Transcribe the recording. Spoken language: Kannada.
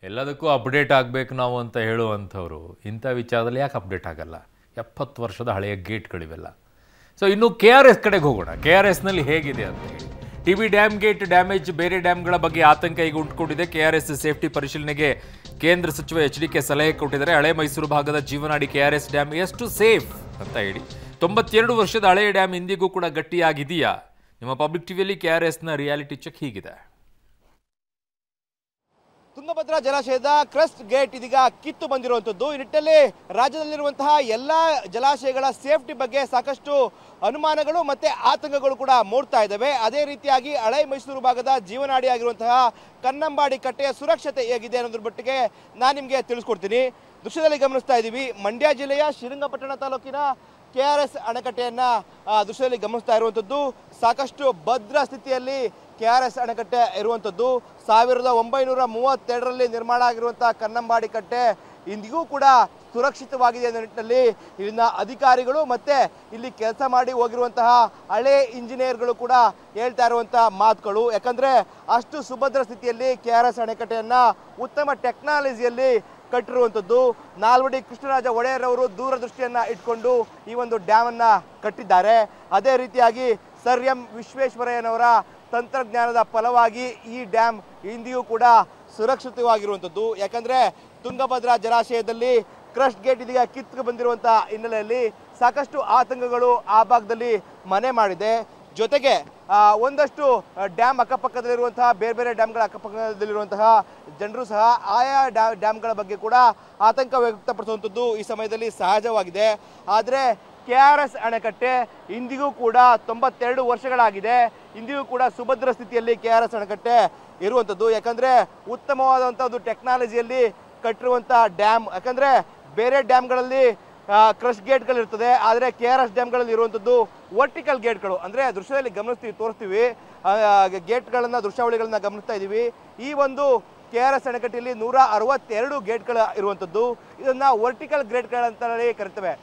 ಎಲ್ಲದಕ್ಕೂ ಅಪ್ಡೇಟ್ ಆಗಬೇಕು ನಾವು ಅಂತ ಹೇಳುವಂಥವ್ರು ಇಂಥ ವಿಚಾರದಲ್ಲಿ ಯಾಕೆ ಅಪ್ಡೇಟ್ ಆಗಲ್ಲ? 70 ವರ್ಷದ ಹಳೆಯ ಗೇಟ್ಗಳಿವೆಲ್ಲ. ಸೊ ಇನ್ನು KRS ಕಡೆಗೆ ಹೋಗೋಣ. KRSನಲ್ಲಿ ಹೇಗಿದೆ ಅಂತ ಹೇಳಿ. TB ಡ್ಯಾಮ್ ಗೇಟ್ ಡ್ಯಾಮೇಜ್, ಬೇರೆ ಡ್ಯಾಮ್ಗಳ ಬಗ್ಗೆ ಆತಂಕ ಈಗ ಉಂಟುಕೊಂಡಿದೆ. KRS ಸೇಫ್ಟಿ ಪರಿಶೀಲನೆಗೆ ಕೇಂದ್ರ ಸಚಿವ HDK ಸಲಹೆ ಕೊಟ್ಟಿದ್ದಾರೆ. ಹಳೆ ಮೈಸೂರು ಭಾಗದ ಜೀವನಾಡಿ KRS ಡ್ಯಾಮ್ ಎಷ್ಟು ಸೇಫ್ ಅಂತ ಹೇಳಿ. 92 ವರ್ಷದ ಹಳೆಯ ಡ್ಯಾಮ್ ಇಂದಿಗೂ ಕೂಡ ಗಟ್ಟಿಯಾಗಿದೆಯಾ? ನಿಮ್ಮ ಪಬ್ಲಿಕ್ ಟಿವಿಯಲ್ಲಿ KRSನ ರಿಯಾಲಿಟಿ ಚೆಕ್ ಹೀಗಿದೆ. ತುಂಗಭದ್ರಾ ಜಲಾಶಯದ ಕ್ರಸ್ಟ್ ಗೇಟ್ ಇದೀಗ ಕಿತ್ತು ಬಂದಿರುವಂಥದ್ದು. ಈ ನಿಟ್ಟಿನಲ್ಲಿ ರಾಜ್ಯದಲ್ಲಿರುವಂತಹ ಎಲ್ಲ ಜಲಾಶಯಗಳ ಸೇಫ್ಟಿ ಬಗ್ಗೆ ಸಾಕಷ್ಟು ಅನುಮಾನಗಳು ಮತ್ತೆ ಆತಂಕಗಳು ಕೂಡ ಮೂಡ್ತಾ ಇದ್ದಾವೆ. ಅದೇ ರೀತಿಯಾಗಿ ಹಳೆ ಮೈಸೂರು ಭಾಗದ ಜೀವನಾಡಿ ಆಗಿರುವಂತಹ ಕನ್ನಂಬಾಡಿ ಕಟ್ಟೆಯ ಸುರಕ್ಷತೆ ಹೇಗಿದೆ ಅನ್ನೋದ್ರ ಮಟ್ಟಿಗೆ ನಾನು ನಿಮಗೆ ತಿಳಿಸ್ಕೊಡ್ತೀನಿ. ದೃಶ್ಯದಲ್ಲಿ ಗಮನಿಸ್ತಾ ಇದ್ದೀವಿ, ಮಂಡ್ಯ ಜಿಲ್ಲೆಯ ಶ್ರೀರಂಗಪಟ್ಟಣ ತಾಲೂಕಿನ KRS ಅಣೆಕಟ್ಟೆಯನ್ನ ದೃಶ್ಯದಲ್ಲಿ ಗಮನಿಸ್ತಾ ಇರುವಂಥದ್ದು. ಸಾಕಷ್ಟು ಭದ್ರ ಸ್ಥಿತಿಯಲ್ಲಿ KRS ಅಣೆಕಟ್ಟೆ ಇರುವಂಥದ್ದು. 1932ರಲ್ಲಿ ನಿರ್ಮಾಣ ಆಗಿರುವಂತಹ ಕನ್ನಂಬಾಡಿ ಕಟ್ಟೆ ಇಂದಿಗೂ ಕೂಡ ಸುರಕ್ಷಿತವಾಗಿದೆ ಅನ್ನೋ ನಿಟ್ಟಿನಲ್ಲಿ ಇಲ್ಲಿನ ಅಧಿಕಾರಿಗಳು ಮತ್ತೆ ಇಲ್ಲಿ ಕೆಲಸ ಮಾಡಿ ಹೋಗಿರುವಂತಹ ಹಳೆ ಇಂಜಿನಿಯರ್ಗಳು ಕೂಡ ಹೇಳ್ತಾ ಇರುವಂತಹ ಮಾತುಗಳು. ಯಾಕಂದ್ರೆ ಅಷ್ಟು ಸುಭದ್ರ ಸ್ಥಿತಿಯಲ್ಲಿ KRS ಅಣೆಕಟ್ಟೆಯನ್ನ ಉತ್ತಮ ಟೆಕ್ನಾಲಜಿಯಲ್ಲಿ ಕಟ್ಟಿರುವಂಥದ್ದು. ನಾಲ್ವಡಿ ಕೃಷ್ಣರಾಜ ಒಡೆಯರ್ ಅವರು ದೂರದೃಷ್ಟಿಯನ್ನ ಇಟ್ಕೊಂಡು ಈ ಒಂದು ಡ್ಯಾಮ್ ಅನ್ನ ಕಟ್ಟಿದ್ದಾರೆ. ಅದೇ ರೀತಿಯಾಗಿ ಸರ್ ಎಂ ವಿಶ್ವೇಶ್ವರಯ್ಯನವರ ತಂತ್ರಜ್ಞಾನದ ಫಲವಾಗಿ ಈ ಡ್ಯಾಮ್ ಇಂದಿಗೂ ಕೂಡ ಸುರಕ್ಷಿತವಾಗಿರುವಂಥದ್ದು. ಯಾಕಂದ್ರೆ ತುಂಗಭದ್ರಾ ಜಲಾಶಯದಲ್ಲಿ ಕ್ರಸ್ಟ್ ಗೇಟ್ ಇದೀಗ ಕಿತ್ತು ಬಂದಿರುವಂತಹ ಹಿನ್ನೆಲೆಯಲ್ಲಿ ಸಾಕಷ್ಟು ಆತಂಕಗಳು ಆ ಭಾಗದಲ್ಲಿ ಮನೆ ಮಾಡಿದೆ. ಜೊತೆಗೆ ಒಂದಷ್ಟು ಡ್ಯಾಮ್ ಅಕ್ಕಪಕ್ಕದಲ್ಲಿರುವಂತಹ ಬೇರೆ ಬೇರೆ ಡ್ಯಾಮ್ಗಳ ಅಕ್ಕಪಕ್ಕದಲ್ಲಿರುವಂತಹ ಜನರು ಸಹ ಆಯಾ ಡ್ಯಾಮ್ಗಳ ಬಗ್ಗೆ ಕೂಡ ಆತಂಕ ವ್ಯಕ್ತಪಡಿಸುವಂಥದ್ದು ಈ ಸಮಯದಲ್ಲಿ ಸಹಜವಾಗಿದೆ. ಆದರೆ KRS ಅಣೆಕಟ್ಟೆ ಇಂದಿಗೂ ಕೂಡ 92 ವರ್ಷಗಳಾಗಿದೆ. ಇಂದಿಗೂ ಕೂಡ ಸುಭದ್ರ ಸ್ಥಿತಿಯಲ್ಲಿ KRS ಅಣೆಕಟ್ಟೆ ಇರುವಂಥದ್ದು. ಯಾಕಂದರೆ ಉತ್ತಮವಾದಂಥ ಒಂದು ಟೆಕ್ನಾಲಜಿಯಲ್ಲಿ ಕಟ್ಟಿರುವಂಥ ಡ್ಯಾಮ್. ಯಾಕಂದರೆ ಬೇರೆ ಡ್ಯಾಮ್ಗಳಲ್ಲಿ ಕ್ರಶ್ ಗೇಟ್ಗಳಿರ್ತದೆ, ಆದರೆ KRS ಡ್ಯಾಮ್ಗಳಲ್ಲಿ ಇರುವಂಥದ್ದು ವರ್ಟಿಕಲ್ ಗೇಟ್ಗಳು. ಅಂದರೆ ದೃಶ್ಯದಲ್ಲಿ ತೋರಿಸ್ತೀವಿ ಗೇಟ್ಗಳನ್ನು, ದೃಶ್ಯಾವಳಿಗಳನ್ನ ಗಮನಿಸ್ತಾ ಇದ್ದೀವಿ. ಈ ಒಂದು KRS ಅಣೆಕಟ್ಟೆಯಲ್ಲಿ 162 ಗೇಟ್ಗಳು ಇರುವಂಥದ್ದು. ಇದನ್ನು ವರ್ಟಿಕಲ್ ಗೇಟ್ಗಳಂತಲೇ ಕರಿತೇವೆ.